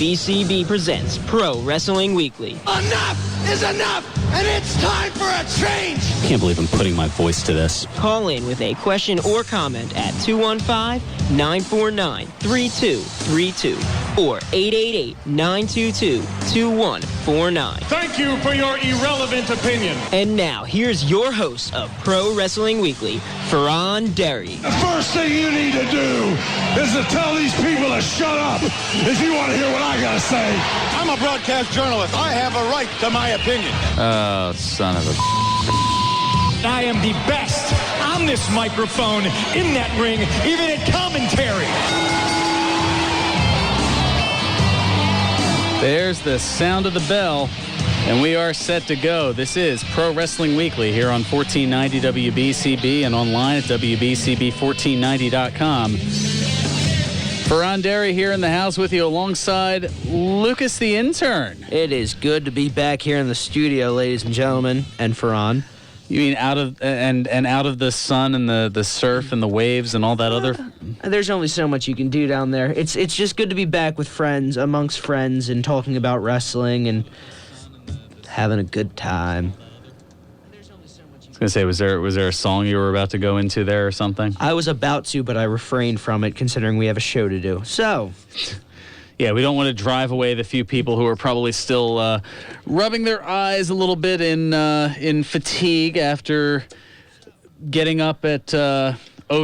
WBCB presents Pro Wrestling Weekly. Enough is enough, and it's time for a change! I can't believe I'm putting my voice to this. Call in with a question or comment at 215-949-3232 or 888-922-2149. Thank you for your irrelevant opinion. And now, here's your host of Pro Wrestling Weekly, Fearon Derry. The first thing you need to do is to tell these people to shut up if you want to hear what I got to say. I'm a broadcast journalist. I have a right to my opinion. Oh, son of a... I am the best on this microphone, in that ring, even at commentary. There's the sound of the bell, and we are set to go. This is Pro Wrestling Weekly here on 1490 WBCB and online at WBCB1490.com. Fearon Derry here in the house with you alongside Lucas the Intern. It is good to be back here in the studio, ladies and gentlemen, and Fearon. You mean out of the sun and the surf and the waves and all that other? There's only so much you can do down there. It's just good to be back with friends, amongst friends, and talking about wrestling and having a good time. I was gonna say, was there a song you were about to go into there or something? I was about to, but I refrained from it, considering we have a show to do. So. Yeah, we don't want to drive away the few people who are probably still rubbing their eyes a little bit in fatigue after getting up at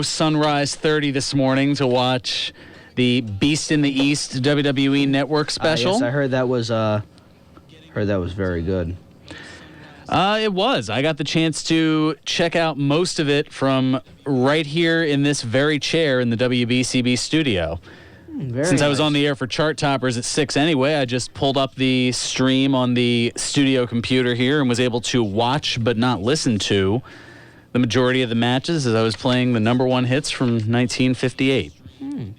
sunrise 30 this morning to watch the Beast in the East WWE Network special. Yes, I heard that was very good. It was. I got the chance to check out most of it from right here in this very chair in the WBCB studio. Since I was on the air for Chart Toppers at 6 anyway, I just pulled up the stream on the studio computer here and was able to watch but not listen to the majority of the matches as I was playing the number one hits from 1958,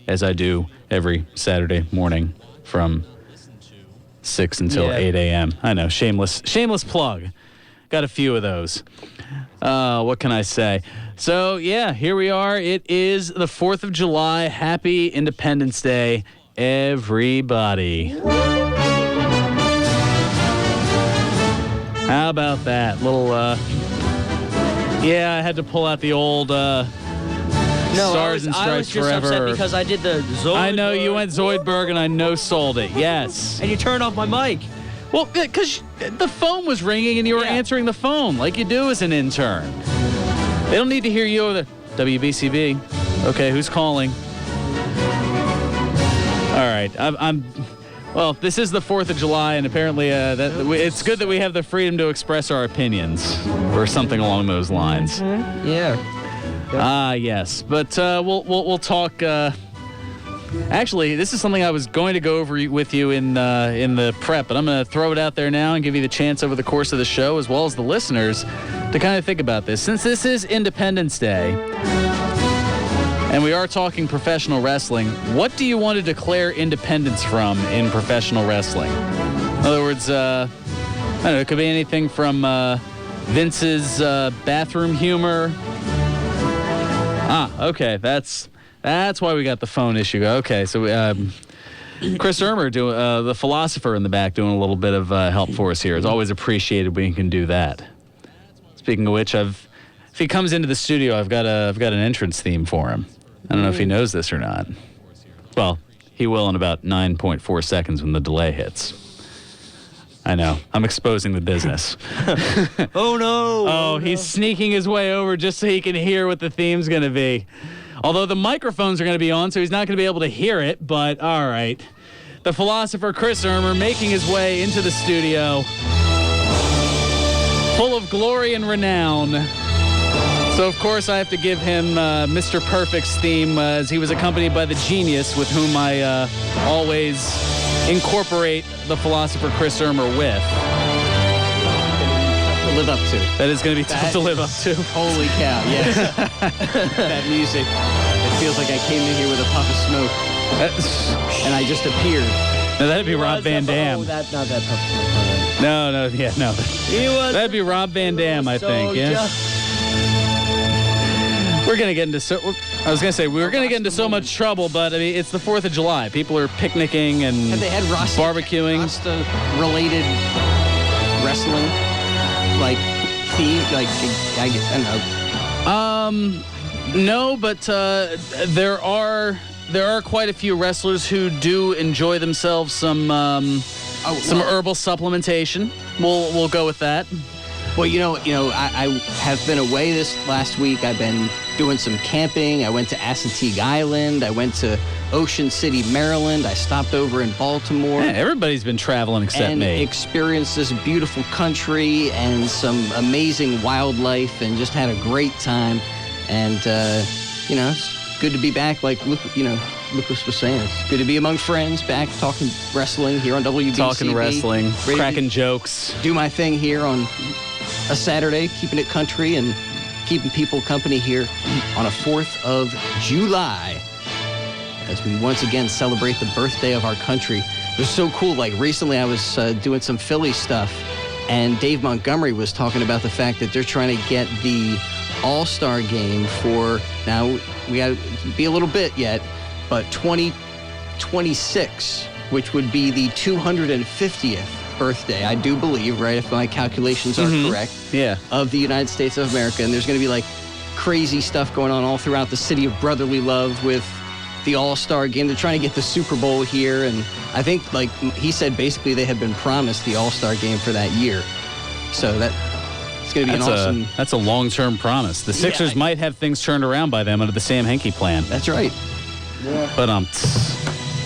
as I do every Saturday morning from 6 until 8 a.m. I know, shameless plug. Got a few of those. What can I say? So, yeah, here we are. It is the 4th of July. Happy Independence Day, everybody. How about that? Yeah, I had to pull out the old Stars and Stripes I was just Forever. upset because I did the Zoidberg. I know, you went Zoidberg, and I no-sold it, yes. And you turned off my mic. Well, because the phone was ringing and you were answering the phone like you do as an intern. They don't need to hear you over the WBCB. Okay, who's calling? All right, well, this is the 4th of July, and apparently it's good that we have the freedom to express our opinions or something along those lines. Mm-hmm. Yeah. Yes, but we'll talk. Actually, this is something I was going to go over with you in the prep, but I'm going to throw it out there now and give you the chance over the course of the show, as well as the listeners, to kind of think about this. Since this is Independence Day, and we are talking professional wrestling, what do you want to declare independence from in professional wrestling? In other words, I don't know, it could be anything from Vince's bathroom humor. Okay, that's why we got the phone issue. Okay, so Chris Ermer, the philosopher in the back, doing a little bit of help for us here. It's always appreciated when you can do that. Speaking of which, if he comes into the studio, I've got an entrance theme for him. I don't know if he knows this or not. Well, he will in about 9.4 seconds when the delay hits. I know. I'm exposing the business. Oh, no. Oh, he's sneaking his way over just so he can hear what the theme's going to be. Although the microphones are going to be on, so he's not going to be able to hear it, but all right. The philosopher Chris Ermer making his way into the studio, full of glory and renown. So, of course, I have to give him Mr. Perfect's theme, as he was accompanied by the genius with whom I always incorporate the philosopher Chris Ermer with. Live up to. That is going to be tough to live up to. Holy cow, yes. That music, it feels like I came in here with a puff of smoke. And I just appeared. No, that'd be Rob Van Dam. Oh, not that puff of smoke. No. That'd be Rob Van Dam, I think, yeah. We're gonna get into I was gonna say we were gonna get into so much trouble, but I mean it's the 4th of July. People are picnicking and Have they had barbecuing. Rasta-related wrestling, like theme, like I don't know. No, but there are quite a few wrestlers who do enjoy themselves some herbal supplementation. We'll go with that. Well, I have been away this last week. I've been doing some camping. I went to Assateague Island. I went to Ocean City, Maryland. I stopped over in Baltimore. Yeah, everybody's been traveling except and me. Experienced this beautiful country and some amazing wildlife, and just had a great time. And it's good to be back. Like Lucas was saying, it's good to be among friends, back talking wrestling here on WBCB. Talking wrestling, cracking jokes. Do my thing here on a Saturday, keeping it country and keeping people company here on a 4th of July as we once again celebrate the birthday of our country. It was so cool. Like recently I was doing some Philly stuff, and Dave Montgomery was talking about the fact that they're trying to get the All-Star game for, now we got to be a little bit yet, but 2026, which would be the 250th birthday, I do believe, right, if my calculations are correct, of the United States of America. And there's going to be like crazy stuff going on all throughout the city of brotherly love with the All-Star game. They're trying to get the Super Bowl here, and I think, like he said, basically they have been promised the All-Star game for that year. So it's going to be awesome. That's a long-term promise. The Sixers might have things turned around by them under the Sam Hinkie plan. That's right. Yeah. But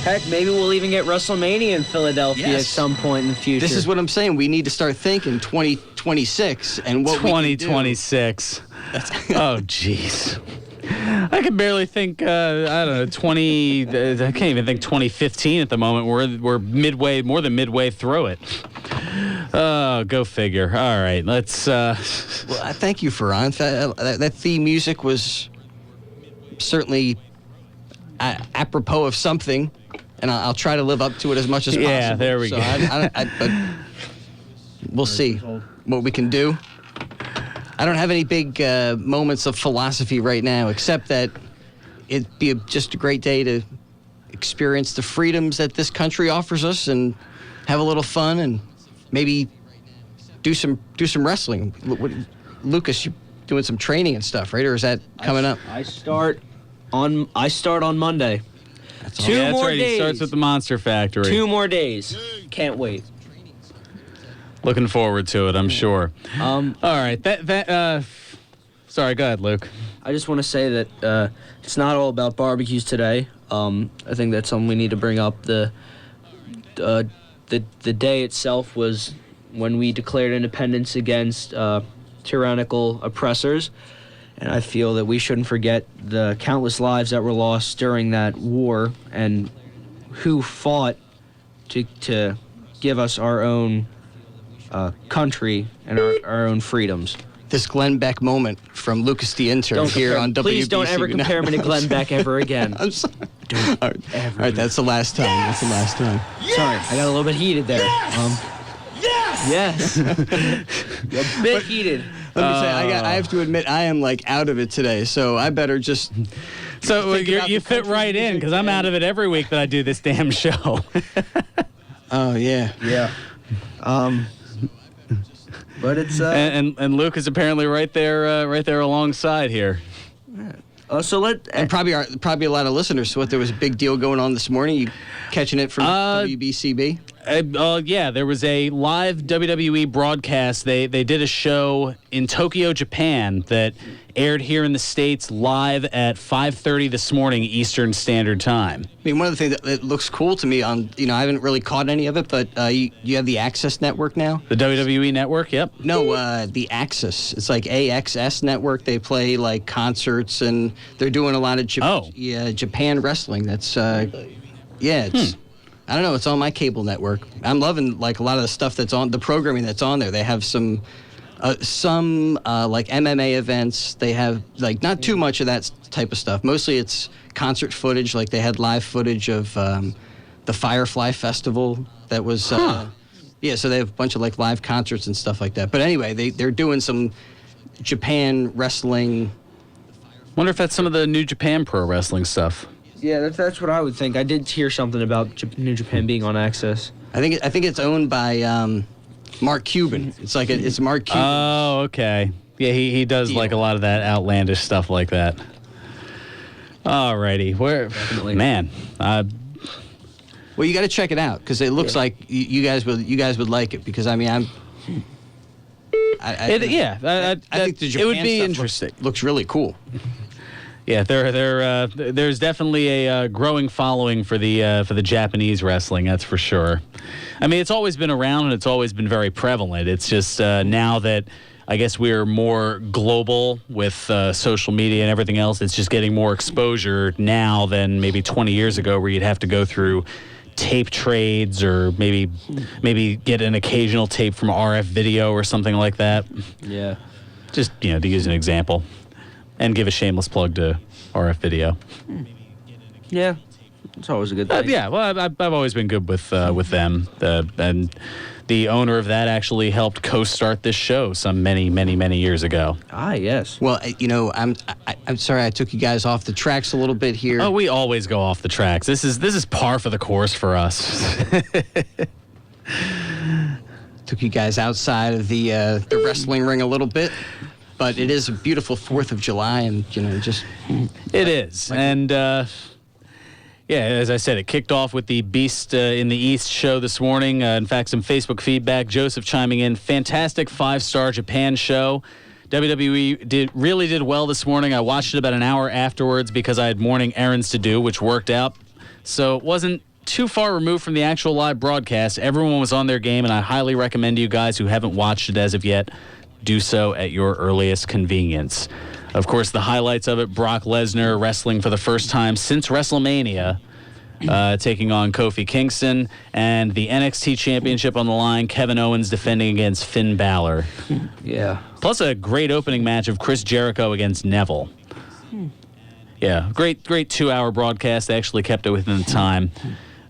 heck, maybe we'll even get WrestleMania in Philadelphia at some point in the future. This is what I'm saying. We need to start thinking 2026 and what 2026. Oh, jeez. I can barely think, I don't know, 20, I can't even think 2015 at the moment. We're more than midway through it. Oh, go figure. All right, let's... Well, thank you, Fearon. That theme music was certainly apropos of something, and I'll try to live up to it as much as possible. Yeah, there we go. But we'll see what we can do. I don't have any big moments of philosophy right now, except that it'd be just a great day to experience the freedoms that this country offers us and have a little fun and maybe do some wrestling. Lucas, you're doing some training and stuff, right? Or is that coming up? I start on Monday. That's right. He starts at the Monster Factory. 2 more days. Can't wait. Looking forward to it, I'm sure. All right. Sorry, go ahead, Luke. I just want to say that it's not all about barbecues today. I think that's something we need to bring up. The day itself was when we declared independence against tyrannical oppressors, and I feel that we shouldn't forget the countless lives that were lost during that war and who fought to give us our own country and our own freedoms. This Glenn Beck moment from Lucas the Intern here on WBC. Please don't ever compare me to Glenn Beck ever again. I'm sorry. All right, that's the last time. Yes! That's the last time. Yes! Sorry, I got a little bit heated there. Yes! A bit heated. Let me say, I have to admit, I am like out of it today, so I better just... So you fit right in, because I'm out of it every week that I do this damn show. Oh, yeah. Yeah. But it's and Luke is apparently right there alongside here. And probably a lot of listeners. So there was a big deal going on this morning. You catching it from WBCB? Yeah, there was a live WWE broadcast. They did a show in Tokyo, Japan that aired here in the States live at 5:30 this morning Eastern Standard Time. I mean, one of the things that looks cool to me I haven't really caught any of it, but you have the Access Network now? The WWE Network, yep. No, the Access. It's like AXS Network. They play like concerts, and they're doing a lot of Japan wrestling. That's, it's... I don't know. It's on my cable network. I'm loving like a lot of the stuff that's on the programming that's on there. They have some like MMA events. They have like not too much of that type of stuff. Mostly it's concert footage. Like they had live footage of the Firefly Festival that was. So they have a bunch of like live concerts and stuff like that. But anyway, they're doing some Japan wrestling Wonder if that's some of the New Japan Pro Wrestling stuff. Yeah, that's what I would think. I did hear something about New Japan being on Access. I think it's owned by Mark Cuban. It's Mark Cuban. Oh, okay. Yeah, he does like a lot of that outlandish stuff like that. Alrighty, man. Well, you got to check it out because it looks like you guys would like it because I think the Japan it would be stuff interesting. Looks really cool. Yeah, there's definitely a growing following for the Japanese wrestling. That's for sure. I mean, it's always been around and it's always been very prevalent. It's just now that I guess we're more global with social media and everything else. It's just getting more exposure now than maybe 20 years ago, where you'd have to go through tape trades or maybe get an occasional tape from RF Video or something like that. Yeah. Just to use an example. And give a shameless plug to RF Video. Yeah, it's always a good thing. Yeah, well, I've always been good with them, and the owner of that actually helped co-start this show some many years ago. Ah, yes. Well, I'm sorry I took you guys off the tracks a little bit here. Oh, we always go off the tracks. This is par for the course for us. Took you guys outside of the wrestling ring a little bit. But it is a beautiful 4th of July, and, just... It is. And, as I said, it kicked off with the Beast in the East show this morning. In fact, some Facebook feedback. Joseph chiming in. Fantastic 5-star Japan show. WWE really did well this morning. I watched it about an hour afterwards because I had morning errands to do, which worked out. So it wasn't too far removed from the actual live broadcast. Everyone was on their game, and I highly recommend you guys who haven't watched it as of yet do so at your earliest convenience. Of course, the highlights of it, Brock Lesnar wrestling for the first time since WrestleMania, taking on Kofi Kingston, and the NXT Championship on the line, Kevin Owens defending against Finn Balor. Yeah. Plus a great opening match of Chris Jericho against Neville. Yeah, great 2-hour broadcast. They actually kept it within the time.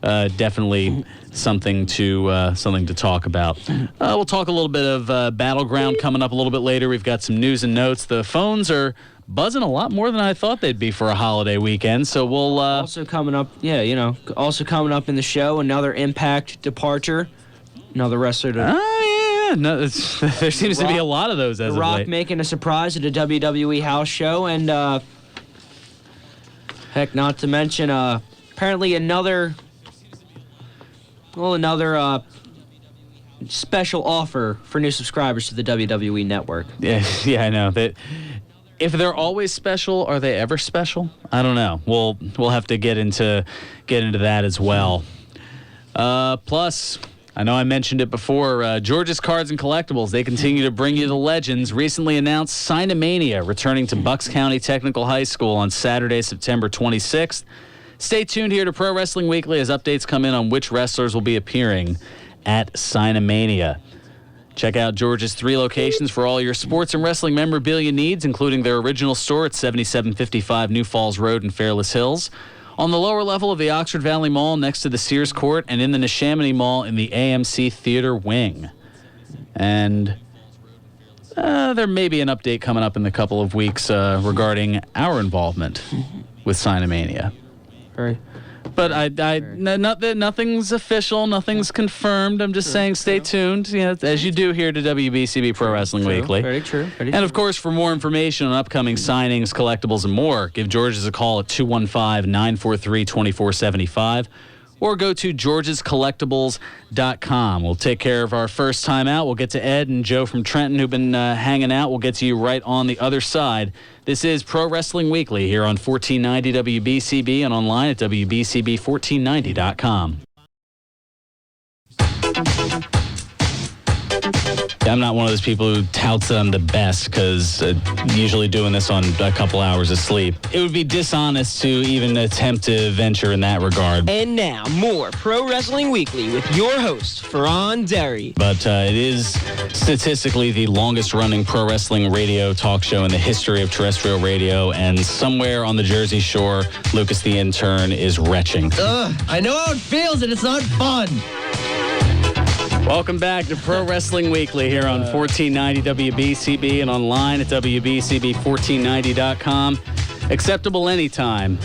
Definitely something to talk about. We'll talk a little bit of Battleground coming up a little bit later. We've got some news and notes. The phones are buzzing a lot more than I thought they'd be for a holiday weekend. So we'll also coming up. Yeah, also coming up in the show, another Impact departure, another wrestler to. Oh yeah, no, there seems to be a lot of those as of Rock late. making a surprise at a WWE house show, and heck, not to mention apparently another special offer for new subscribers to the WWE Network. Yeah, I know. If they're always special, are they ever special? I don't know. We'll have to get into that as well. Plus, I know I mentioned it before, George's Cards and Collectibles, they continue to bring you the legends. Recently announced Sinomania returning to Bucks County Technical High School on Saturday, September 26th. Stay tuned here to Pro Wrestling Weekly as updates come in on which wrestlers will be appearing at Sinomania. Check out George's 3 locations for all your sports and wrestling memorabilia needs, including their original store at 7755 New Falls Road in Fairless Hills, on the lower level of the Oxford Valley Mall next to the Sears Court, and in the Neshaminy Mall in the AMC Theater Wing. And there may be an update coming up in a couple of weeks regarding our involvement with Sinomania. Right. But nothing's official, nothing's confirmed. I'm just saying stay tuned, as you do here to WBCB Pro Wrestling Weekly. Very true. And of course, for more information on upcoming signings, collectibles, and more, give George's a call at 215-943-2475 or go to georgescollectibles.com. We'll take care of our first time out. We'll get to Ed and Joe from Trenton who've been hanging out. We'll get to you right on the other side. This is Pro Wrestling Weekly here on 1490 WBCB and online at WBCB1490.com. I'm not one of those people who touts that I'm the best because usually doing this on a couple hours of sleep. It would be dishonest to even attempt to venture in that regard. And now, more Pro Wrestling Weekly with your host, Fearon Derry. But it is statistically the longest-running pro wrestling radio talk show in the history of terrestrial radio, and somewhere on the Jersey Shore, Lucas the Intern is retching. I know how it feels, and it's not fun. Welcome back to Pro Wrestling Weekly here on 1490 WBCB and online at WBCB1490.com. acceptable anytime.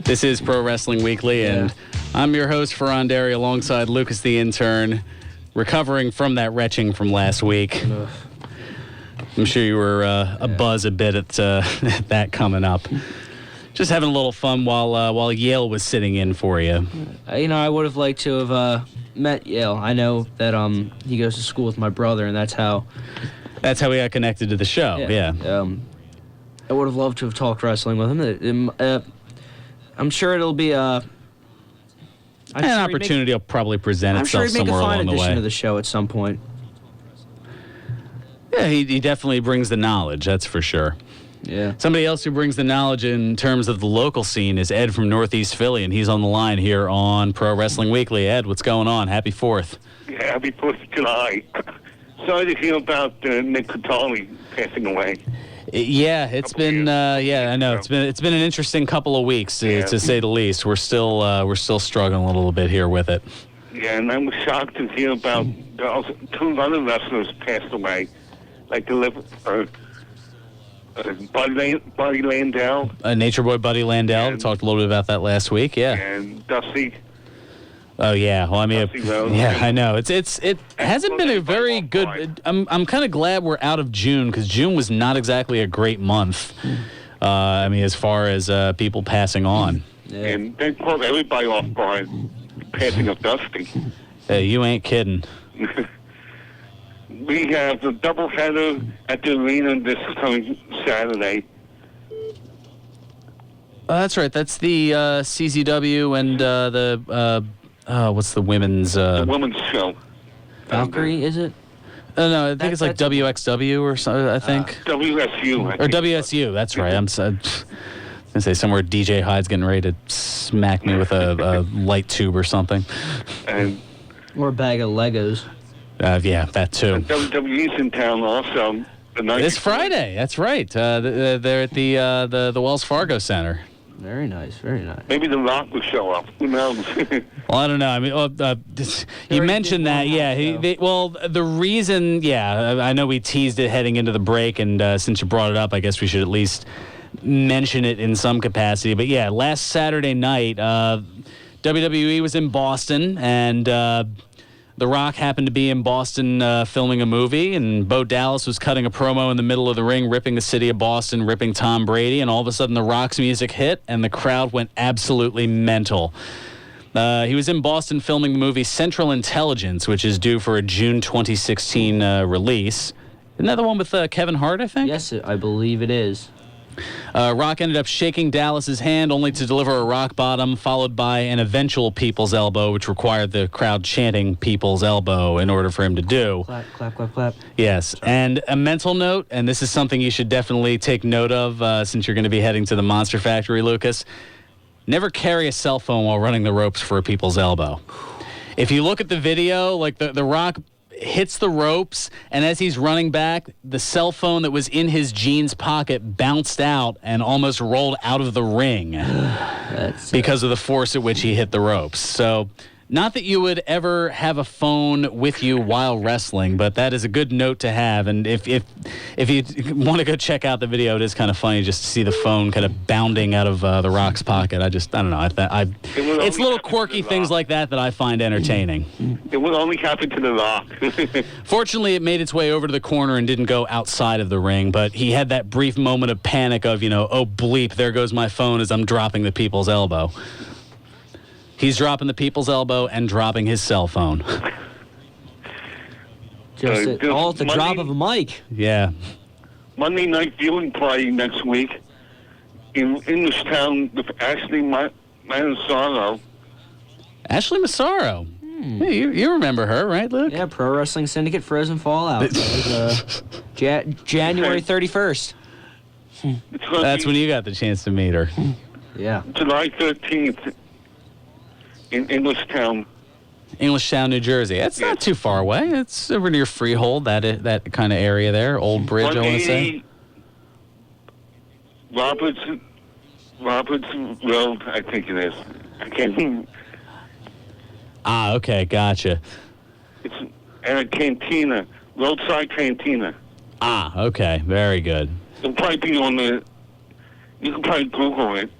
This is Pro Wrestling Weekly, and I'm your host, Fearon Derry, alongside Lucas the Intern, recovering from that retching from last week. I'm sure you were abuzz a bit at that coming up. Just having a little fun while Yale was sitting in for you. I would have liked to have met Yale. I know that he goes to school with my brother, and that's how we got connected to the show. Yeah. I would have loved to have talked wrestling with him. I'm sure it'll be an opportunity will probably present itself somewhere along the way. I'm sure he'd make a fine addition to the show at some point. Yeah, he definitely brings the knowledge, that's for sure. Yeah. Somebody else who brings the knowledge in terms of the local scene is Ed from Northeast Philly, and he's on the line here on Pro Wrestling Weekly. Ed, what's going on? Happy 4th. Yeah, happy 4th of July. Sorry to hear about Nick Catali passing away. Yeah, it's been I know it's been an interesting couple of weeks to say the least. We're still struggling a little bit here with it. Yeah, and I was shocked to hear about two other wrestlers passed away, like Buddy Landell. Nature Boy Buddy Landell. We talked a little bit about that last week. Yeah. And Dusty. Oh yeah. Well, I mean, I know. It hasn't been a very good. I'm kind of glad we're out of June because June was not exactly a great month. I mean, as far as people passing on. Yeah. And they caught everybody off guard, passing of Dusty. Hey, you ain't kidding. We have the doubleheader at the arena this coming Saturday. That's right. That's the CZW and the what's the women's? The women's show. Valkyrie, is it? No, I think it's like WXW or something. I think WSU. Or WSU. That's right. I'm gonna say somewhere DJ Hyde's getting ready to smack me with a light tube or something. Or a bag of Legos. Yeah, that too. And WWE's in town also. This Friday. That's right. They're at the Wells Fargo Center. Very nice, very nice. Maybe The Rock will show up. Who knows? Well, I don't know. I mean, you mentioned that. Yeah. The reason. Yeah, I know we teased it heading into the break, and since you brought it up, I guess we should at least mention it in some capacity. But yeah, last Saturday night, WWE was in Boston, and The Rock happened to be in Boston filming a movie, and Bo Dallas was cutting a promo in the middle of the ring, ripping the city of Boston, ripping Tom Brady, and all of a sudden The Rock's music hit, and the crowd went absolutely mental. He was in Boston filming the movie Central Intelligence, which is due for a June 2016 release. Isn't that the one with Kevin Hart, I think? Yes, I believe it is. Rock ended up shaking Dallas's hand only to deliver a rock bottom, followed by an eventual people's elbow, which required the crowd chanting people's elbow in order for him to do. Clap, clap, clap, clap. Yes, and a mental note, and this is something you should definitely take note of since you're going to be heading to the Monster Factory, Lucas. Never carry a cell phone while running the ropes for a people's elbow. If you look at the video, like the Rock hits the ropes, and as he's running back, the cell phone that was in his jeans pocket bounced out and almost rolled out of the ring because of the force at which he hit the ropes. So, not that you would ever have a phone with you while wrestling, but that is a good note to have. And if you want to go check out the video, it is kind of funny just to see the phone kind of bounding out of the Rock's pocket. I don't know. It's little quirky things like that I find entertaining. It will only happen to The Rock. Fortunately, it made its way over to the corner and didn't go outside of the ring, but he had that brief moment of panic of, oh bleep, there goes my phone as I'm dropping the people's elbow. He's dropping the people's elbow and dropping his cell phone. All at the drop of a mic. Yeah. Monday night viewing party next week in Englishtown with Ashley Massaro. Ashley Massaro. Hey, you remember her, right, Luke? Yeah, Pro Wrestling Syndicate Frozen Fallout. That was, January 31st. That's when you got the chance to meet her. Yeah. July 13th. In Englishtown, New Jersey. That's not too far away. It's over near Freehold, that kind of area there. Old Bridge, I want to say. Roberts Road, I think it is. I can't. Okay, gotcha. It's at a cantina, roadside cantina. Okay, very good. It'll probably be on the You can probably Google it.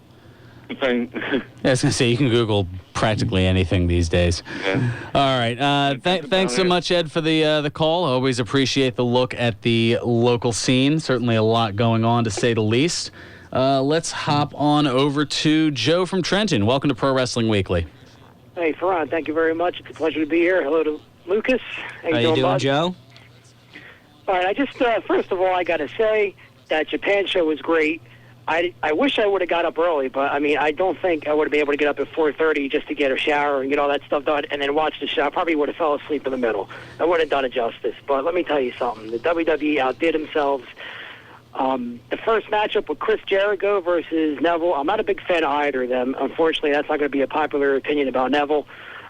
Yeah, I was going to say, you can Google practically anything these days. Yeah. All right. Thanks so much, Ed, for the call. Always appreciate the look at the local scene. Certainly a lot going on, to say the least. Let's hop on over to Joe from Trenton. Welcome to Pro Wrestling Weekly. Hey, Fearon, thank you very much. It's a pleasure to be here. Hello to Lucas. How you doing, bud? Joe? All right, I just, first of all, I got to say that Japan show was great. I wish I would have got up early, but, I mean, I don't think I would have been able to get up at 4:30 just to get a shower and get all that stuff done and then watch the show. I probably would have fell asleep in the middle. I wouldn't have done it justice. But let me tell you something. The WWE outdid themselves. The first matchup with Chris Jericho versus Neville, I'm not a big fan of either of them. Unfortunately, that's not going to be a popular opinion about Neville.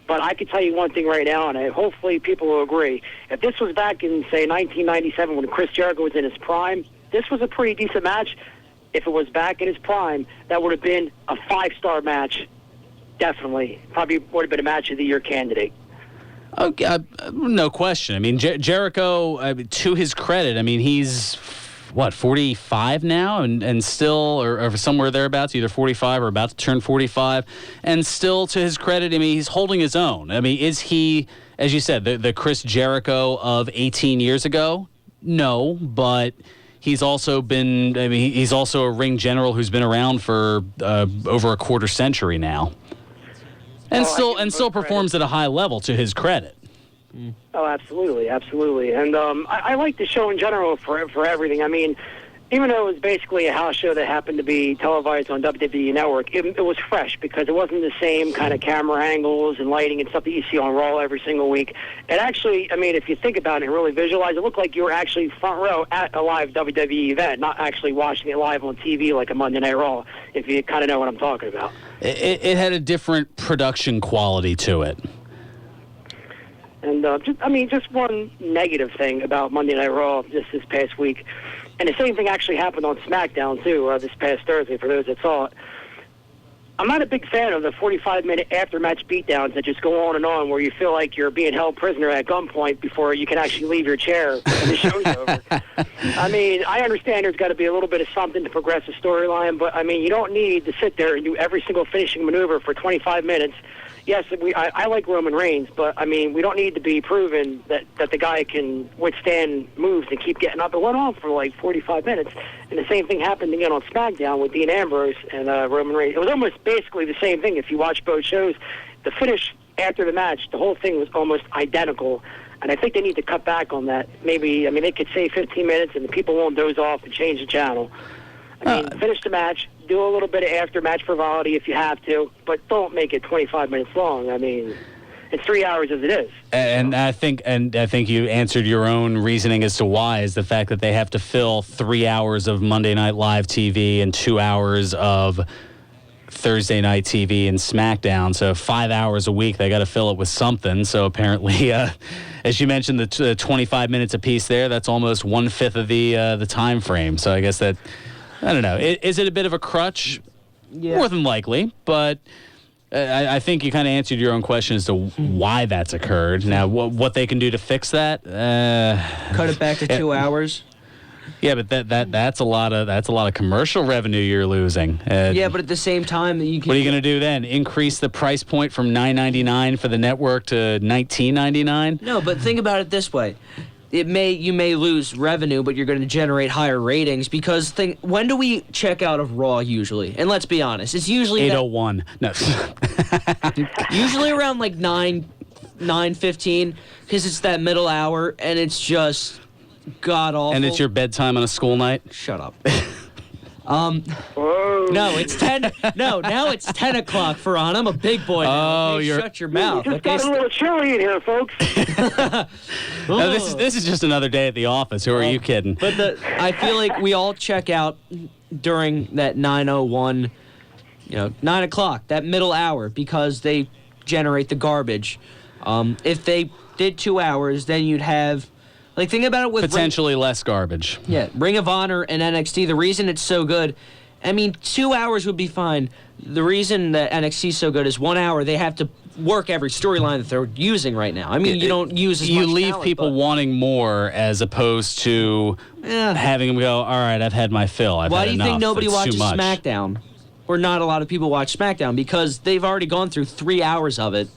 But I can tell you one thing right now, and hopefully people will agree. If this was back in, say, 1997 when Chris Jericho was in his prime, this was a pretty decent match. If it was back in his prime, that would have been a 5-star match. Definitely. Probably would have been a match of the year candidate. Okay, no question. I mean, Jericho, to his credit, I mean, he's, 45 now and still, or somewhere thereabouts, either 45 or about to turn 45. And still, to his credit, I mean, he's holding his own. I mean, is he, as you said, the Chris Jericho of 18 years ago? No, but he's also been, I mean, he's also a ring general who's been around for over a quarter century now. And still performs at a high level, to his credit. Oh, absolutely, absolutely. And I like the show in general for everything. I mean, even though it was basically a house show that happened to be televised on WWE Network, it was fresh because it wasn't the same kind of camera angles and lighting and stuff that you see on Raw every single week. It actually, I mean, if you think about it and really visualize, it looked like you were actually front row at a live WWE event, not actually watching it live on TV like a Monday Night Raw, if you kind of know what I'm talking about. It had a different production quality to it. And just one negative thing about Monday Night Raw just this past week, and the same thing actually happened on SmackDown too this past Thursday. For those that saw it, I'm not a big fan of the 45-minute after-match beatdowns that just go on, where you feel like you're being held prisoner at gunpoint before you can actually leave your chair and the show's over. I mean, I understand there's got to be a little bit of something to progress the storyline, but I mean, you don't need to sit there and do every single finishing maneuver for 25 minutes. Yes, I like Roman Reigns, but, I mean, we don't need to be proven that the guy can withstand moves and keep getting up. It went on for, like, 45 minutes, and the same thing happened again on SmackDown with Dean Ambrose and Roman Reigns. It was almost basically the same thing if you watch both shows. The finish after the match, the whole thing was almost identical, and I think they need to cut back on that. Maybe, I mean, they could save 15 minutes, and the people won't doze off and change the channel. I mean, finish the match, do a little bit of after-match frivolity if you have to, but don't make it 25 minutes long. I mean, it's 3 hours as it is. And I think you answered your own reasoning as to why, is the fact that they have to fill 3 hours of Monday Night Live TV and 2 hours of Thursday Night TV and SmackDown. So 5 hours a week, they got to fill it with something. So apparently, as you mentioned, the 25 minutes apiece there, that's almost 1/5 of the time frame. So I guess that, I don't know. Is it a bit of a crutch? Yeah. More than likely, but I think you kind of answered your own question as to why that's occurred. Now, what they can do to fix that? Cut it back to 2 hours. Yeah, but that's a lot of commercial revenue you're losing. Yeah, but at the same time, you can. What are you going to do then? Increase the price point from $9.99 for the network to $19.99? No, but think about it this way. You may lose revenue, but you're going to generate higher ratings because when do we check out of Raw usually? And let's be honest, it's usually 8:01. No. Usually around like 9:15 because it's that middle hour and it's just god awful. And it's your bedtime on a school night? Shut up. No, it's 10. No, now it's 10 o'clock, Fearon. I'm a big boy now. Okay? Shut your mouth. You just got a little chilly in here, folks. No, this is just another day at the office. Who are you kidding? But I feel like we all check out during that 9:01, 9 o'clock, that middle hour, because they generate the garbage. If they did 2 hours, then you'd have. Like, think about it with potentially less garbage. Yeah, Ring of Honor and NXT, the reason it's so good, I mean, 2 hours would be fine. The reason that NXT is so good is 1 hour, they have to work every storyline that they're using right now. I mean, you don't use as much You leave talent, people but wanting more as opposed to having them go, all right, I've had my fill. Why do you think nobody It's watches too much. SmackDown? Or not a lot of people watch SmackDown because they've already gone through 3 hours of it.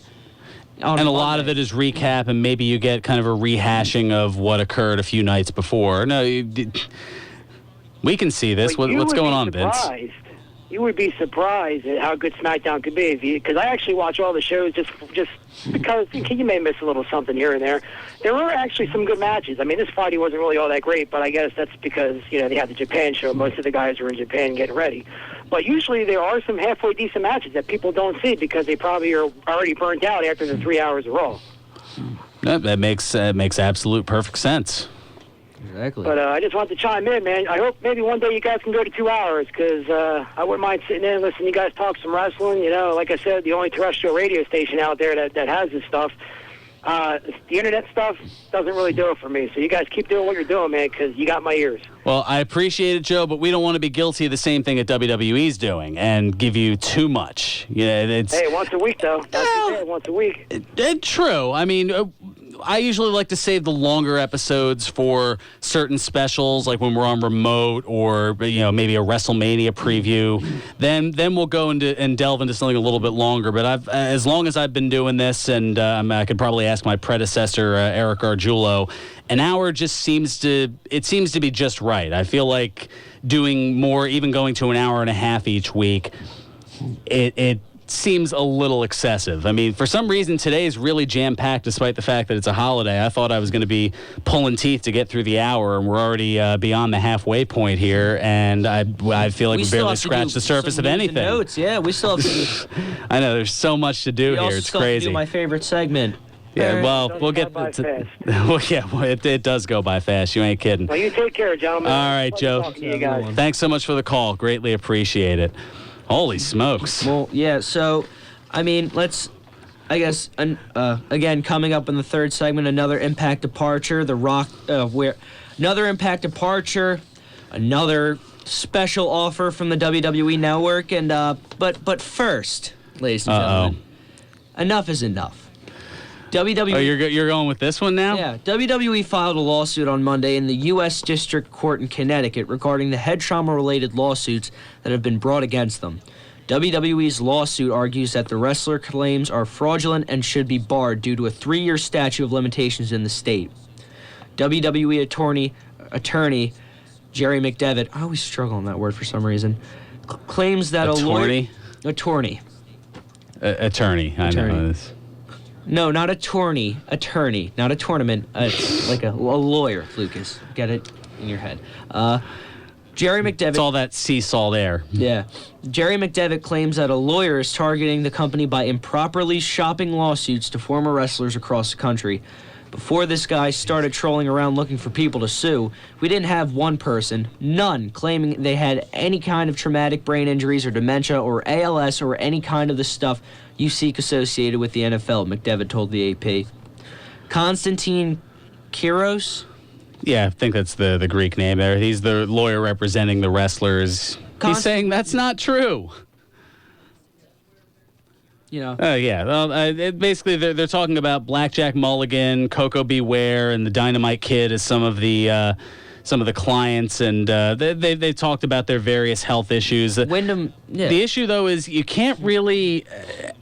And a lot of it is recap, and maybe you get kind of a rehashing of what occurred a few nights before. No, we can see this. What's going on, Vince? You would be surprised at how good SmackDown could be, because I actually watch all the shows just because you may miss a little something here and there. There were actually some good matches. I mean, this Friday wasn't really all that great, but I guess that's because they had the Japan show. Most of the guys were in Japan getting ready. But usually there are some halfway decent matches that people don't see because they probably are already burnt out after the 3 hours of Raw. That makes absolute perfect sense. Exactly. But I just want to chime in, man. I hope maybe one day you guys can go to 2 hours because I wouldn't mind sitting in and listening to you guys talk some wrestling. Like I said, the only terrestrial radio station out there that has this stuff. The internet stuff doesn't really do it for me. So you guys keep doing what you're doing, man, because you got my ears. Well, I appreciate it, Joe, but we don't want to be guilty of the same thing that WWE's doing and give you too much. Hey, once a week, though. Once a week. True. I mean, I usually like to save the longer episodes for certain specials, like when we're on remote or maybe a WrestleMania preview. Then we'll go and delve into something a little bit longer. But as long as I've been doing this, and I could probably ask my predecessor Eric Argiulo, an hour just seems to be just right. I feel like doing more, even going to an hour and a half each week, it seems a little excessive. I mean, for some reason, today is really jam-packed despite the fact that it's a holiday. I thought I was going to be pulling teeth to get through the hour, and we're already beyond the halfway point here, and I feel like we barely scratched the surface of anything. Notes. Yeah, we still have to do. I know, there's so much to do here. It's crazy. Have to do my favorite segment. Yeah, well, we'll get to it does go by fast. You ain't kidding. Well, you take care, gentlemen. All right, Joe. You guys. Thanks so much for the call. Greatly appreciate it. Holy smokes. Well, yeah, so, I mean, again, coming up in the third segment, another Impact departure. Another Impact departure, another special offer from the WWE Network, and, but first, ladies and gentlemen, enough is enough. WWE. Oh, you're going with this one now? Yeah. WWE filed a lawsuit on Monday in the U.S. District Court in Connecticut regarding the head trauma-related lawsuits that have been brought against them. WWE's lawsuit argues that the wrestler claims are fraudulent and should be barred due to a 3-year statute of limitations in the state. WWE attorney Jerry McDevitt, I always struggle on that word for some reason, claims that Attorney? Attorney. Attorney. I know this. No, not attorney. Attorney, not a tournament. Like a lawyer, Lucas. Get it in your head. Jerry McDevitt. It's all that seesaw there. Yeah. Jerry McDevitt claims that a lawyer is targeting the company by improperly shopping lawsuits to former wrestlers across the country. Before this guy started trolling around looking for people to sue, we didn't have one person, none, claiming they had any kind of traumatic brain injuries or dementia or ALS or any kind of the stuff you seek associated with the NFL, McDevitt told the AP. Konstantin Kiros? Yeah, I think that's the Greek name there. He's the lawyer representing the wrestlers. He's saying that's not true. Yeah. Well, basically, they're talking about Blackjack Mulligan, Coco Beware, and the Dynamite Kid as some of the clients, and they talked about their various health issues. Wyndham, yeah. The issue, though, is you can't really,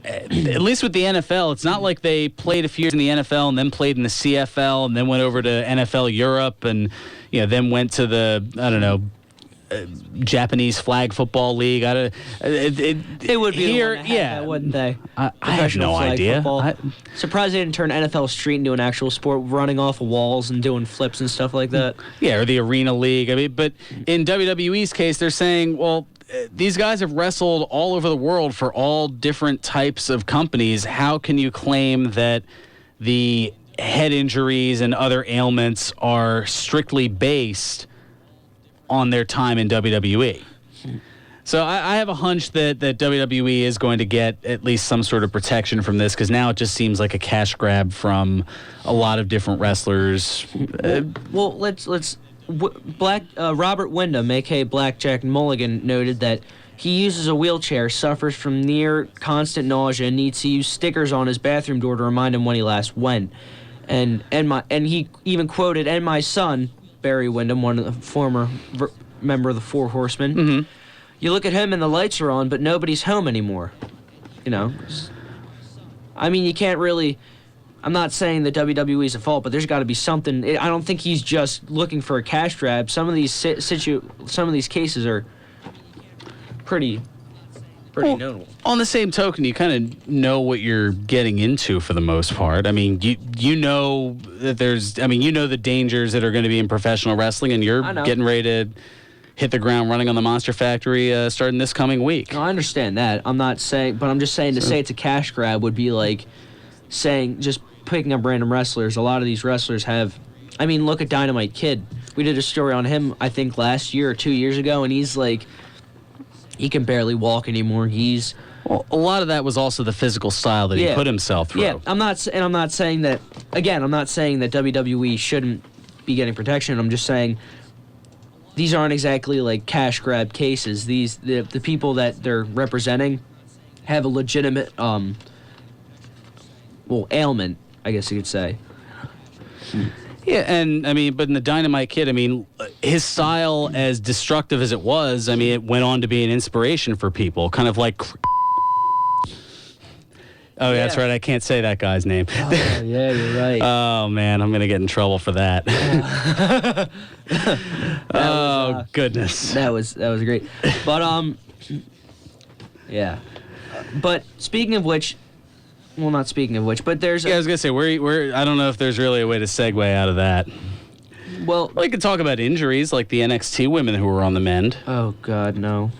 at least with the NFL, it's not like they played a few years in the NFL and then played in the CFL and then went over to NFL Europe and then went to the Japanese flag football league. They would be here, that, wouldn't they? I have no idea. Surprised they didn't turn NFL Street into an actual sport, running off of walls and doing flips and stuff like that. Yeah, or the Arena League. I mean, but in WWE's case, they're saying, well, these guys have wrestled all over the world for all different types of companies. How can you claim that the head injuries and other ailments are strictly based on their time in WWE? So I have a hunch that WWE is going to get at least some sort of protection from this, because now it just seems like a cash grab from a lot of different wrestlers. Robert Wyndham, a.k.a. Blackjack Mulligan, noted that He uses a wheelchair, suffers from near constant nausea, and needs to use stickers on his bathroom door to remind him when he last went. And he even quoted, "And my son, Barry Windham, one of the former member of the Four Horsemen, Mm-hmm. you look at him and the lights are on, but nobody's home anymore." You know, I mean, you can't really. I'm not saying that WWE's at fault, but there's got to be something. I don't think he's just looking for a cash grab. Some of these cases are pretty notable. On the same token, you kind of know what you're getting into for the most part. I mean, you know that you know the dangers that are going to be in professional wrestling, and you're getting ready to hit the ground running on the Monster Factory starting this coming week. No, I understand that. I'm not saying, but I'm just saying to say it's a cash grab would be like saying just picking up random wrestlers. A lot of these wrestlers have. I mean, look at Dynamite Kid. We did a story on him, I think, last year or 2 years ago, and he's like. He can barely walk anymore. Well, a lot of that was also the physical style that he put himself through. Yeah, I'm not saying that. Again, I'm not saying that WWE shouldn't be getting protection. I'm just saying these aren't exactly like cash grab cases. The people that they're representing have a legitimate ailment, I guess you could say. Yeah, and I mean, but in the Dynamite Kid, I mean, his style, as destructive as it was, I mean, it went on to be an inspiration for people, kind of like. Oh, yeah, that's right. I can't say that guy's name. Oh, yeah, you're right. Oh man, I'm gonna get in trouble for that. Goodness. That was great. But yeah. But speaking of which. Well, not speaking of which, but there's. I was gonna say where I don't know if there's really a way to segue out of that. Well, we could talk about injuries like the NXT women who were on the mend. Oh God, no.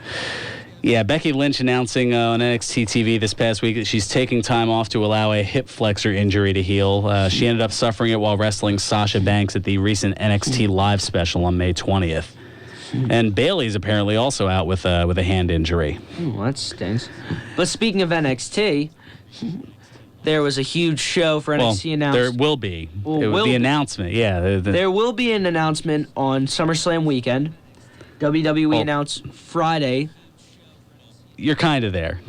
Yeah, Becky Lynch announcing on NXT TV this past week that she's taking time off to allow a hip flexor injury to heal. She ended up suffering it while wrestling Sasha Banks at the recent NXT Live special on May 20th. And Bayley's apparently also out with a hand injury. Oh, that stinks. But speaking of NXT. There was a huge show for NXT announced. There will be. The announcement, yeah. There will be an announcement on SummerSlam weekend. WWE announced Friday. You're kind of there.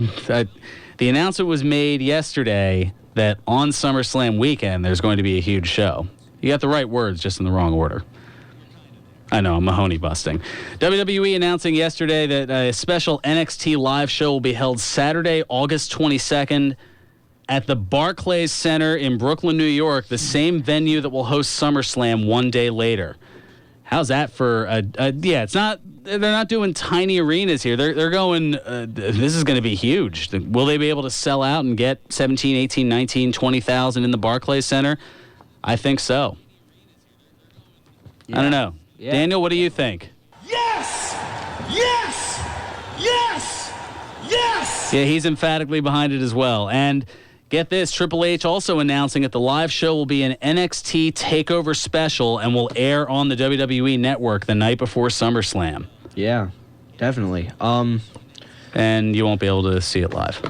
The announcement was made yesterday that on SummerSlam weekend there's going to be a huge show. You got the right words, just in the wrong order. I know, I'm Mahoney busting. WWE announcing yesterday that a special NXT live show will be held Saturday, August 22nd at the Barclays Center in Brooklyn, New York, the same venue that will host SummerSlam one day later. How's that for it's not, they're not doing tiny arenas here. They're going, this is going to be huge. Will they be able to sell out and get 17, 18, 19, 20,000 in the Barclays Center? I think so. Yeah. I don't know. Yeah. Daniel, what do you think? Yes! Yes! Yes! Yes! Yeah, he's emphatically behind it as well. And get this, Triple H also announcing that the live show will be an NXT TakeOver special and will air on the WWE Network the night before SummerSlam. Yeah, definitely. And you won't be able to see it live.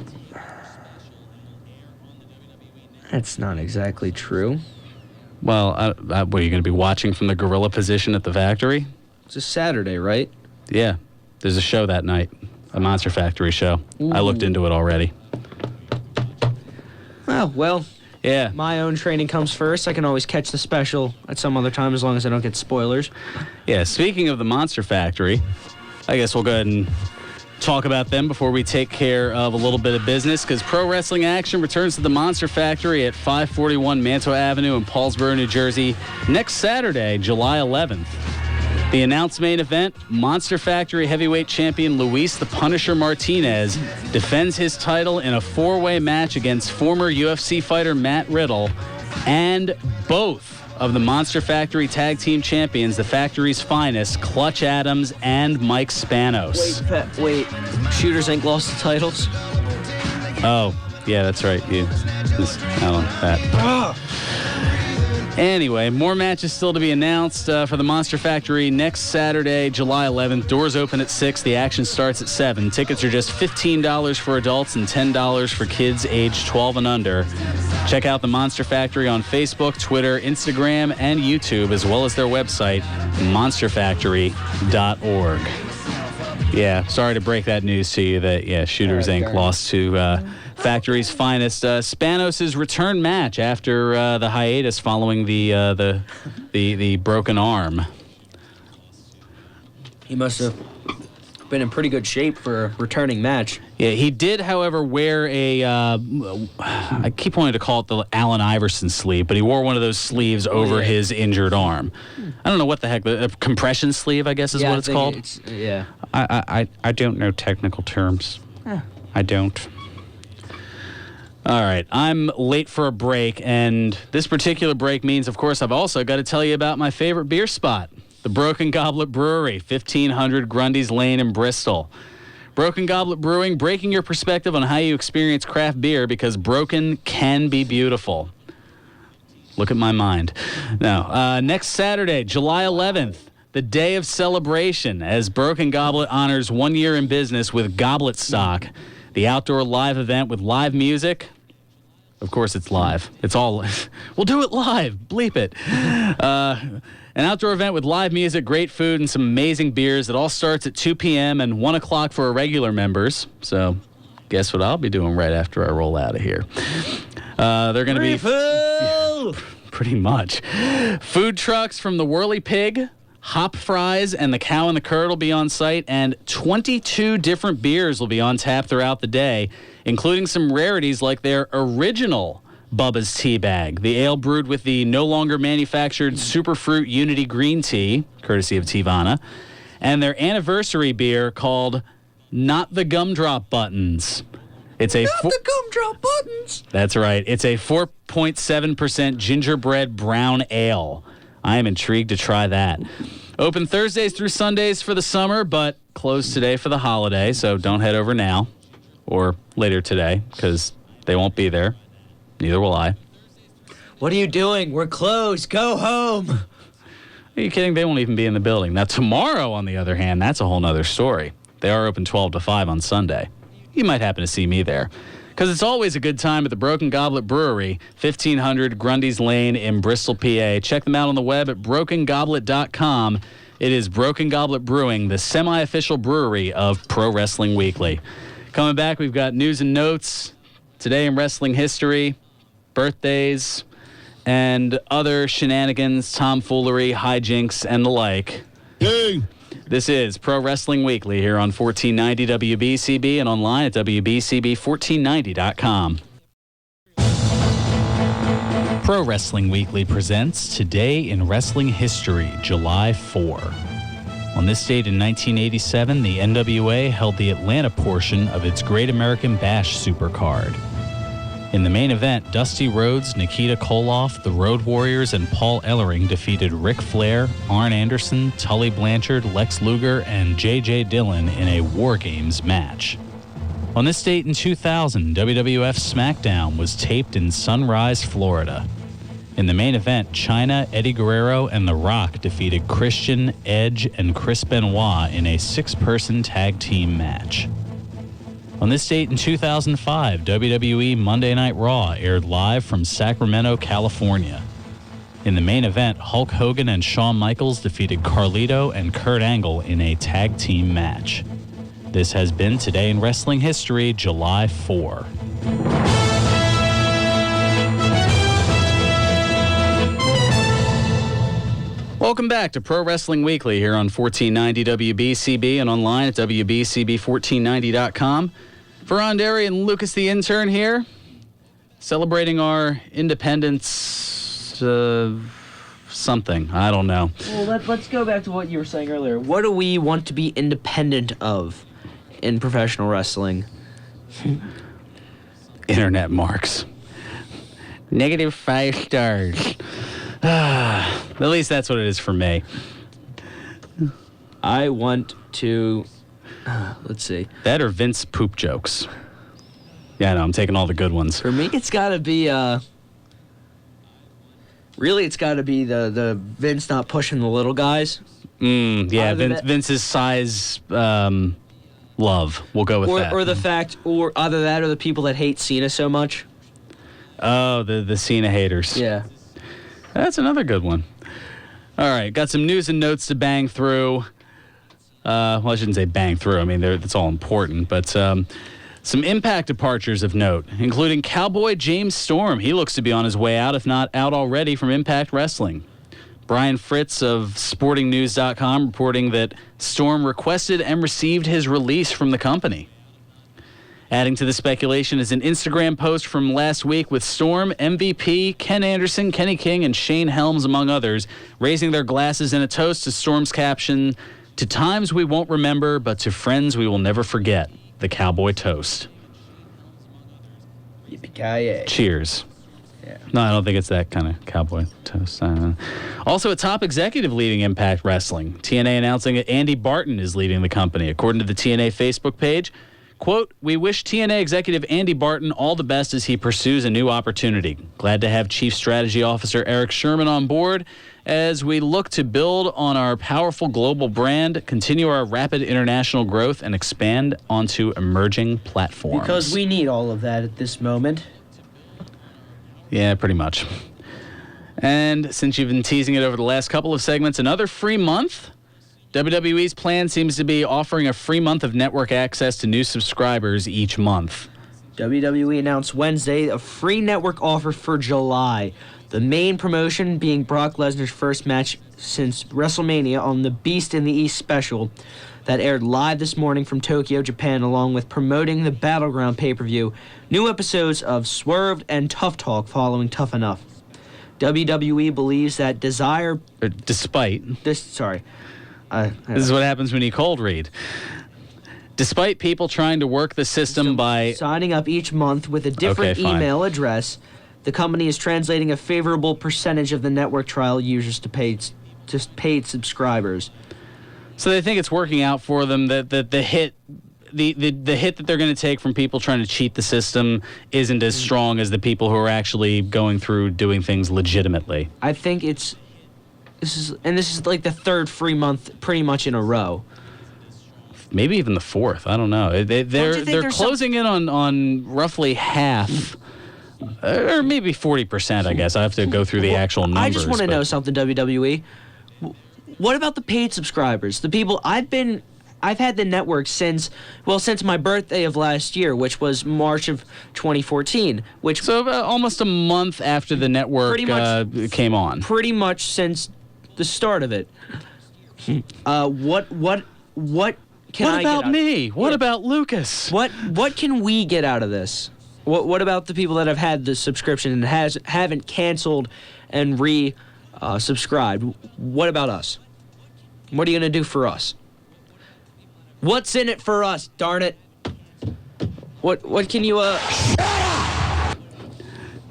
That's not exactly true. Well, what, are you going to be watching from the gorilla position at the factory? It's a Saturday, right? Yeah. There's a show that night, a Monster Factory show. Ooh. I looked into it already. Oh, well, yeah. My own training comes first. I can always catch the special at some other time as long as I don't get spoilers. Yeah, speaking of the Monster Factory, I guess we'll go ahead and talk about them before we take care of a little bit of business, because pro wrestling action returns to the Monster Factory at 541 Mantua Avenue in Paulsboro, New Jersey next Saturday, July 11th. The announced main event, Monster Factory heavyweight champion Luis the Punisher Martinez defends his title in a four-way match against former UFC fighter Matt Riddle and both of the Monster Factory tag team champions, the Factory's finest, Clutch Adams and Mike Spanos. Wait. Shooters Inc. lost the titles? Oh, yeah, that's right. I don't like that. Anyway, more matches still to be announced for the Monster Factory next Saturday, July 11th. Doors open at 6. The action starts at 7. Tickets are just $15 for adults and $10 for kids aged 12 and under. Check out the Monster Factory on Facebook, Twitter, Instagram, and YouTube, as well as their website, monsterfactory.org. Yeah, sorry to break that news to you that, Shooters Inc. lost to Factory's Finest. Spanos' return match after the hiatus following the broken arm. He must have been in pretty good shape for a returning match. Yeah, he did, however, wear I keep wanting to call it the Allen Iverson sleeve, but he wore one of those sleeves over his injured arm. I don't know what the heck, a compression sleeve, I guess is what it's called. I don't know technical terms. I don't. All right, I'm late for a break, and this particular break means, of course, I've also got to tell you about my favorite beer spot, the Broken Goblet Brewery, 1500 Grundy's Lane in Bristol. Broken Goblet Brewing, breaking your perspective on how you experience craft beer, because broken can be beautiful. Look at my mind. Now, next Saturday, July 11th, the day of celebration, as Broken Goblet honors 1 year in business with Goblet Stock, the outdoor live event with live music. Of course it's live. It's all, we'll do it live. Bleep it. An outdoor event with live music, great food, and some amazing beers. It all starts at 2 p.m. and 1 o'clock for our regular members. So guess what I'll be doing right after I roll out of here? They're going to be... Pretty much. Food trucks from the Whirly Pig, Hop Fries, and the Cow and the Curd will be on site, and 22 different beers will be on tap throughout the day, including some rarities like their original Bubba's Tea Bag, the ale brewed with the no longer manufactured Superfruit Unity Green Tea, courtesy of Tivana, and their anniversary beer called Not the Gumdrop Buttons. It's a the Gumdrop Buttons! That's right. It's a 4.7% gingerbread brown ale. I am intrigued to try that. Open Thursdays through Sundays for the summer, but closed today for the holiday, so don't head over now or later today, because they won't be there. Neither will I. What are you doing? We're closed. Go home. Are you kidding? They won't even be in the building. Now, tomorrow, on the other hand, that's a whole nother story. They are open 12 to 5 on Sunday. You might happen to see me there, because it's always a good time at the Broken Goblet Brewery, 1500 Grundy's Lane in Bristol, PA. Check them out on the web at brokengoblet.com. It is Broken Goblet Brewing, the semi-official brewery of Pro Wrestling Weekly. Coming back, we've got news and notes, today in wrestling history, birthdays, and other shenanigans, tomfoolery, hijinks, and the like. Hey. This is Pro Wrestling Weekly here on 1490 WBCB and online at WBCB1490.com. Pro Wrestling Weekly presents Today in Wrestling History, July 4. On this date in 1987, the NWA held the Atlanta portion of its Great American Bash Supercard. In the main event, Dusty Rhodes, Nikita Koloff, the Road Warriors, and Paul Ellering defeated Ric Flair, Arn Anderson, Tully Blanchard, Lex Luger, and J.J. Dillon in a War Games match. On this date in 2000, WWF SmackDown was taped in Sunrise, Florida. In the main event, Chyna, Eddie Guerrero, and The Rock defeated Christian, Edge, and Chris Benoit in a 6-person tag team match. On this date in 2005, WWE Monday Night Raw aired live from Sacramento, California. In the main event, Hulk Hogan and Shawn Michaels defeated Carlito and Kurt Angle in a tag team match. This has been Today in Wrestling History, July 4. Welcome back to Pro Wrestling Weekly here on 1490 WBCB and online at WBCB1490.com. Fearon Derry and Lucas the Intern here, celebrating our independence something. I don't know. Well, let's go back to what you were saying earlier. What do we want to be independent of in professional wrestling? Internet marks. -5 stars. At least that's what it is for me. I want to... let's see. That or Vince poop jokes. Yeah, I know. I'm taking all the good ones. For me, it's got to be... really, it's got to be the Vince not pushing the little guys. Yeah, Vince's size love. We'll go with that. Or the fact, or either that or the people that hate Cena so much. Oh, the Cena haters. Yeah. That's another good one. All right, got some news and notes to bang through. Well, I shouldn't say bang through. I mean, that's all important. But some Impact departures of note, including Cowboy James Storm. He looks to be on his way out, if not out already, from Impact Wrestling. Brian Fritz of SportingNews.com reporting that Storm requested and received his release from the company. Adding to the speculation is an Instagram post from last week with Storm, MVP, Ken Anderson, Kenny King, and Shane Helms, among others, raising their glasses in a toast to Storm's caption, "To times we won't remember, but to friends we will never forget. The Cowboy Toast." Yippee-ki-yay. Cheers. Yeah. No, I don't think it's that kind of Cowboy Toast. Also, a top executive leaving Impact Wrestling. TNA announcing that Andy Barton is leaving the company. According to the TNA Facebook page, quote, "We wish TNA executive Andy Barton all the best as he pursues a new opportunity. Glad to have Chief Strategy Officer Eric Sherman on board as we look to build on our powerful global brand, continue our rapid international growth, and expand onto emerging platforms." Because we need all of that at this moment. Yeah, pretty much. And since you've been teasing it over the last couple of segments, another free month? WWE's plan seems to be offering a free month of network access to new subscribers each month. WWE announced Wednesday a free network offer for July. The main promotion being Brock Lesnar's first match since WrestleMania on the Beast in the East special that aired live this morning from Tokyo, Japan, along with promoting the Battleground pay-per-view. New episodes of Swerved and Tough Talk following Tough Enough. WWE believes that Despite. This is what happens when you cold read. Despite people trying to work the system by signing up each month with a different email address, the company is translating a favorable percentage of the network trial users to paid subscribers. So they think it's working out for them, that the hit that they're going to take from people trying to cheat the system isn't as strong as the people who are actually going through doing things legitimately. I think this is like the third free month pretty much in a row. Maybe even the fourth. I don't know. They're closing in on roughly half, or maybe 40%. I guess I have to go through the actual numbers. I just want to know something, WWE. What about the paid subscribers? The people I've had the network since my birthday of last year, which was March of 2014. So almost a month after the network came on. Pretty much since the start of it. What can I get out of me? What about Lucas? What can we get out of this? What about the people that have had the subscription and haven't canceled and subscribed? What about us? What are you going to do for us? What's in it for us, darn it? What can you Yeah,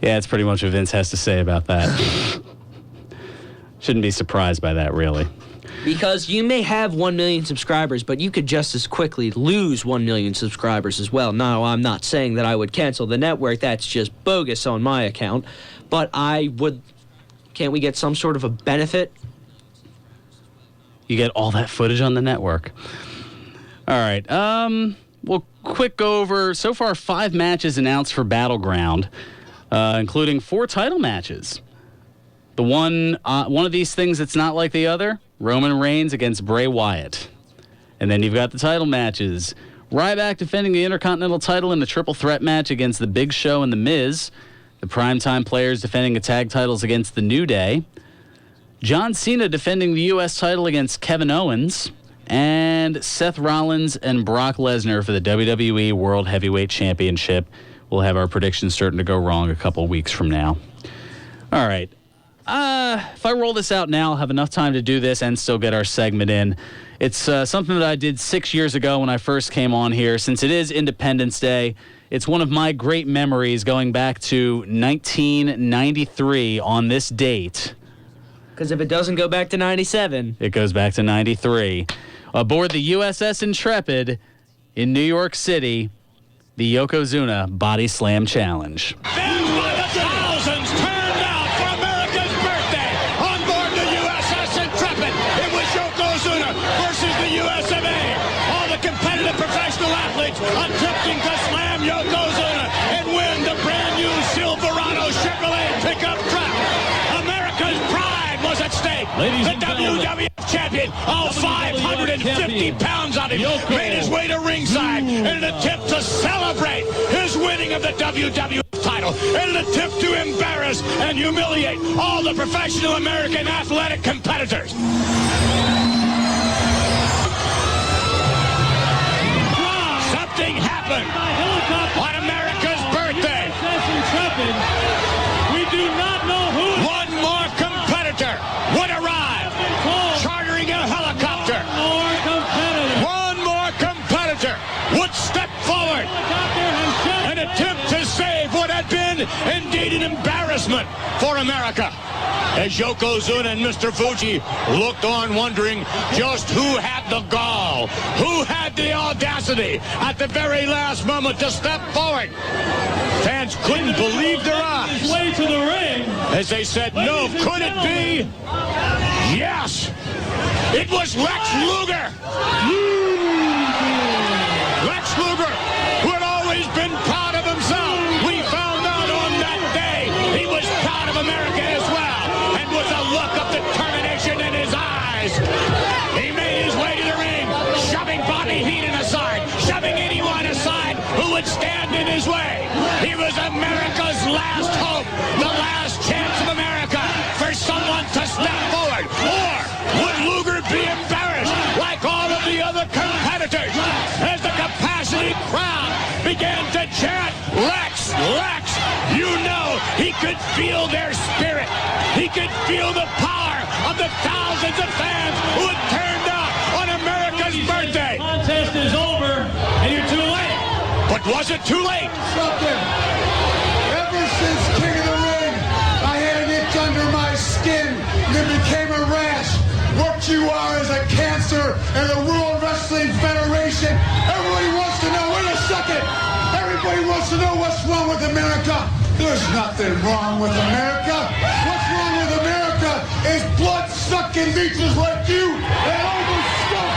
that's pretty much what Vince has to say about that. Shouldn't be surprised by that, really. Because you may have 1 million subscribers, but you could just as quickly lose 1 million subscribers as well. Now, I'm not saying that I would cancel the network. That's just bogus on my account. But can't we get some sort of a benefit? You get all that footage on the network. All right. We'll quick go over, so far, 5 matches announced for Battleground, including 4 title matches. The one of these things that's not like the other, Roman Reigns against Bray Wyatt. And then you've got the title matches. Ryback defending the Intercontinental title in a triple threat match against The Big Show and The Miz. The Primetime Players defending the tag titles against The New Day. John Cena defending the U.S. title against Kevin Owens. And Seth Rollins and Brock Lesnar for the WWE World Heavyweight Championship. We'll have our predictions starting to go wrong a couple weeks from now. All right. If I roll this out now, I'll have enough time to do this and still get our segment in. It's something that I did 6 years ago when I first came on here. Since it is Independence Day, it's one of my great memories going back to 1993 on this date. Because if it doesn't go back to 97... It goes back to 93. Aboard the USS Intrepid in New York City, the Yokozuna Body Slam Challenge. Fans by the thousands turned out for America's birthday on board the USS Intrepid. It was Yokozuna versus the US of A. All the competitive professional athletes attempting to slam Yokozuna and win the brand new Silverado Chevrolet pickup truck. America's pride was at stake. Ladies the and gentlemen, WWF champion, all 550 pounds on him, made his way to ringside in an attempt to celebrate his winning of the WWF title, in an attempt to embarrass and humiliate all the professional American athletic competitors. Something happened on America's birthday. We do not know who. One more competitor would arrive, chartering a helicopter. One more competitor would step forward and attempt to save what had been indeed an embarrassment for America. As Yokozuna and Mr. Fuji looked on wondering just who had the gall, who had the audacity at the very last moment to step forward. Fans couldn't believe their eyes. Way to the ring. As they said, no, could it be? Yes, it was Lex Luger. Lex Luger, who had always been proud of himself. We found out on that day he was proud of America as well. With a look of determination in his eyes, he made his way to the ring, shoving Bobby Heenan aside, shoving anyone aside who would stand in his way. He was America's last hope, the last chance of America for someone to step forward. Or would Luger be embarrassed like all of the other competitors as the capacity crowd began to chant, Lex, Lex? You know, he could feel their spirit. He could feel the power of the thousands of fans who had turned out on America's birthday. The contest is over, and you're too late. But was it too late? Something. Ever since King of the Ring, I had an itch under my skin, and it became a rash. What you are is a cancer in the World Wrestling Federation. Everybody wants to know, wait a second. Everybody wants to know what's wrong with America. There's nothing wrong with America. What's wrong with America is blood-sucking leeches like you and overstuffed,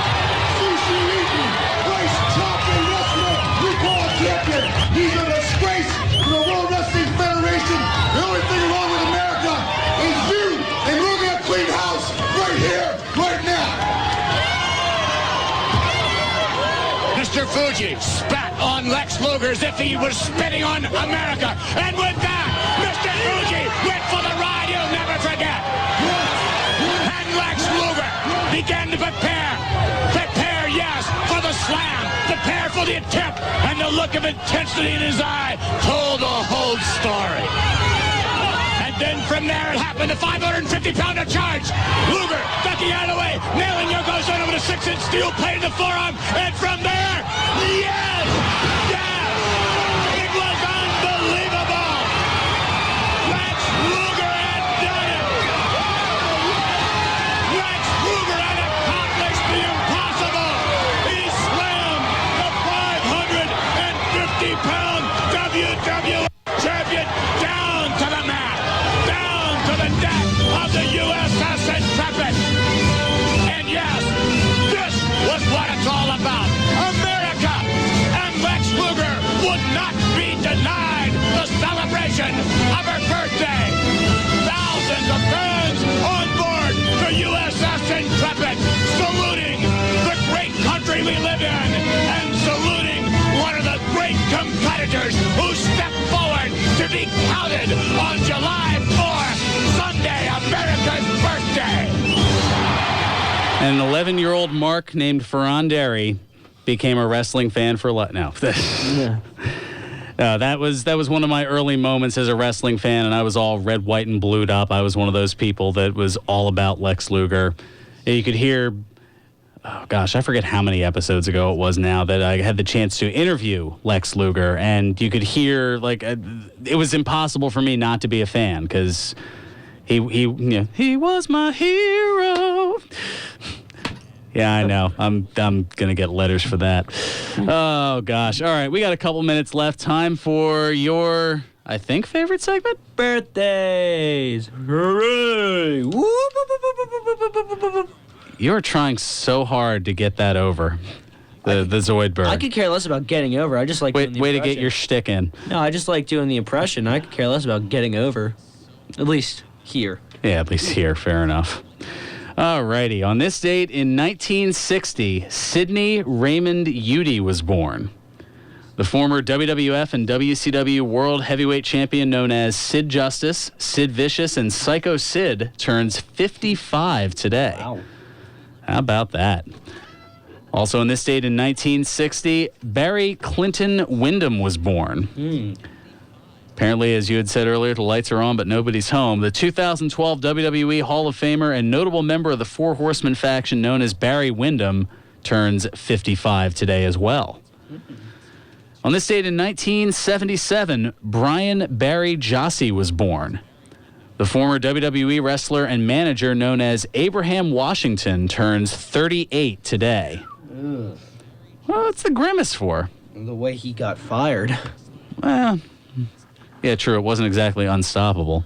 sushi-eating, rice-chopping wrestler we call a champion. He's a disgrace to the World Wrestling Federation. The only thing wrong with America is you, and we're going to clean house right here, right now. Mr. Fuji spat on Lex Luger as if he was spitting on America. And with that, Mr. Fuji went for the ride you'll never forget. And Lex Luger began to prepare, yes, for the slam, prepare for the attempt, and the look of intensity in his eye told the whole story. And then from there it happened, a 550-pounder charge. Luger ducking out of the way, nailing Yokozuna with a 6-inch steel plate in the forearm, and from there, yes, it was unbelievable. Lex Luger had done it. Lex Luger had accomplished the impossible. He slammed the 550-pound WWE champion down to the mat, down to the deck of the USS Intrepid. And yes, this was what it's all about. America and Lex Luger would not be denied the celebration of her birthday. Thousands of fans on board the USS Intrepid, saluting the great country we live in and saluting one of the great competitors who stepped forward to be counted on July 4th, Sunday, America's birthday. And an 11-year-old Mark named Fearon became a wrestling fan for life. No. That was one of my early moments as a wrestling fan, and I was all red, white, and blued up. I was one of those people that was all about Lex Luger. And you could hear, oh gosh, I forget how many episodes ago it was now that I had the chance to interview Lex Luger, and you could hear, like, it was impossible for me not to be a fan, because he was my hero. Yeah, I know. I'm gonna get letters for that. Oh gosh. All right, we got a couple minutes left. Time for your, I think, favorite segment? Birthdays. Hooray! You're trying so hard to get that over. The Zoidberg. I could care less about getting over. I just like doing the way to impression. get your shtick in. No, I just like doing the impression. I could care less about getting over. At least here. Yeah, at least here. Fair enough. Alrighty. On this date in 1960, Sidney Raymond Udy was born. The former WWF and WCW World Heavyweight Champion known as Sid Justice, Sid Vicious, and Psycho Sid turns 55 today. Wow. How about that? Also on this date in 1960, Barry Clinton Wyndham was born. Apparently, as you had said earlier, the lights are on, but nobody's home. The 2012 WWE Hall of Famer and notable member of the Four Horsemen faction known as Barry Windham turns 55 today as well. On this date in 1977, Brian Barry Jossie was born. The former WWE wrestler and manager known as Abraham Washington turns 38 today. Ugh. Well, what's the grimace for? The way he got fired. Well, yeah, true. It wasn't exactly unstoppable.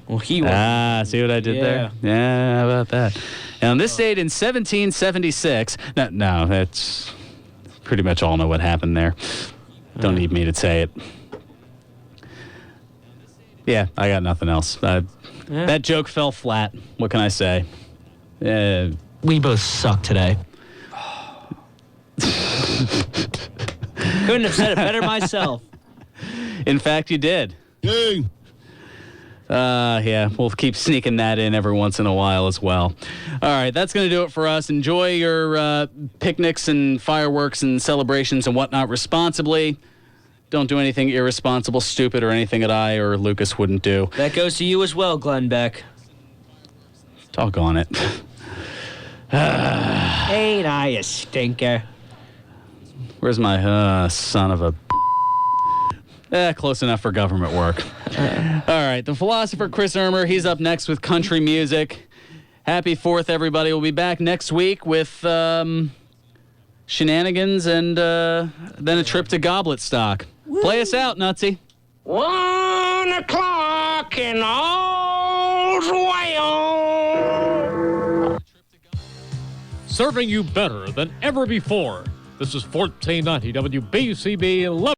Well, he was. See what I did there? Yeah, how about that? And on this date in 1776, no, that's pretty much all know what happened there. Don't need me to say it. Yeah, I got nothing else. That joke fell flat. What can I say? We both suck today. Couldn't have said it better myself. In fact, you did. Yay. Yeah, we'll keep sneaking that in every once in a while as well. All right, that's going to do it for us. Enjoy your picnics and fireworks and celebrations and whatnot responsibly. Don't do anything irresponsible, stupid, or anything that I or Lucas wouldn't do. That goes to you as well, Glenn Beck. Talk on it. Ain't I a stinker? Where's my son of a... close enough for government work. All right, the philosopher Chris Ermer, he's up next with country music. Happy 4th, everybody. We'll be back next week with shenanigans and then a trip to Goblet Stock. Woo. Play us out, Nutsy. 1 o'clock in all's well. Serving you better than ever before. This is 1490 WBCB 11.